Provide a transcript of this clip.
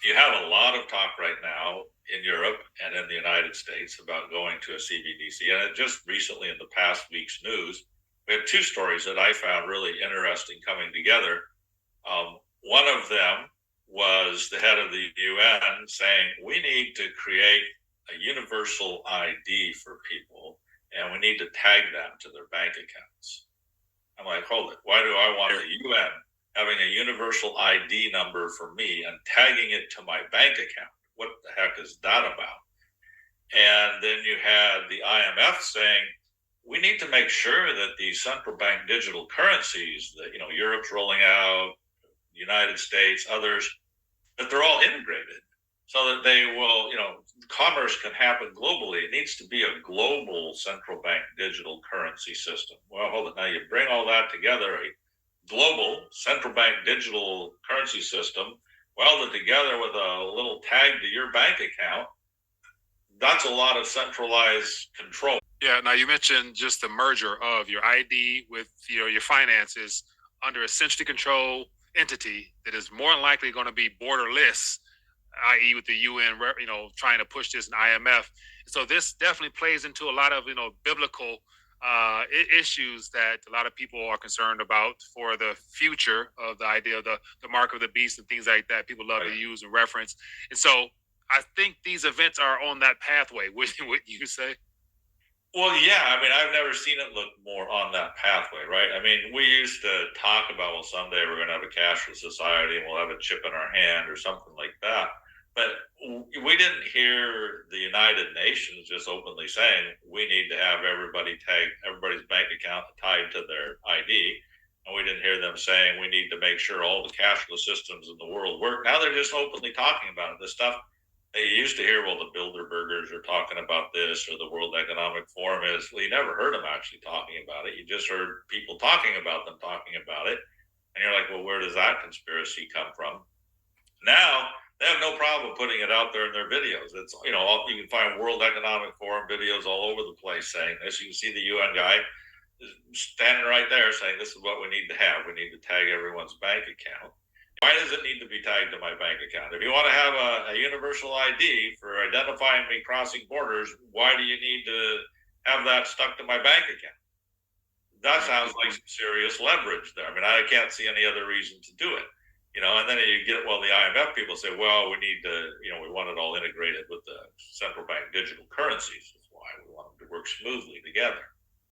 You have a lot of talk right now in Europe and in the United States about going to a CBDC. And it just recently, in the past week's news, we had two stories that I found really interesting coming together. One of them was the head of the UN saying, we need to create a universal ID for people and we need to tag them to their bank accounts. I'm like, hold it. Why do I want the UN having a universal ID number for me and tagging it to my bank account? What the heck is that about? And then you had the IMF saying, we need to make sure that these central bank digital currencies that, Europe's rolling out, United States, others, that they're all integrated so that they will, commerce can happen globally. It needs to be a global central bank digital currency system. Well, hold it. Now you bring all that together, a global central bank digital currency system, welded together with a little tag to your bank account. That's a lot of centralized control. Yeah. Now you mentioned just the merger of your ID with your finances under a centrally controlled entity that is more than likely going to be borderless, i.e., with the UN, trying to push this in IMF. So this definitely plays into a lot of biblical issues that a lot of people are concerned about for the future of the idea of the mark of the beast and things like that. People love to use and reference, and so I think these events are on that pathway. Would you say? Well, yeah. I mean, I've never seen it look more on that pathway, right? I mean, we used to talk about, well, someday we're going to have a cashless society and we'll have a chip in our hand or something like that. But we didn't hear the United Nations just openly saying we need to have everybody's bank account tied to their ID. And we didn't hear them saying we need to make sure all the cashless systems in the world work. Now they're just openly talking about it. This stuff they used to hear, well, the Bilderbergers are talking about this, or the World Economic Forum is. Well, you never heard them actually talking about it. You just heard people talking about them talking about it. And you're like, well, where does that conspiracy come from? Now they have no problem putting it out there in their videos. It's, you can find World Economic Forum videos all over the place saying this. You can see the UN guy standing right there saying this is what we need to have. We need to tag everyone's bank account. Why does it need to be tagged to my bank account? If you want to have a universal ID for identifying me crossing borders, why do you need to have that stuck to my bank account? That sounds like some serious leverage there. I mean, I can't see any other reason to do it. And then you get, well, the IMF people say, well, we need to, we want it all integrated with the central bank digital currencies. That's why we want them to work smoothly together.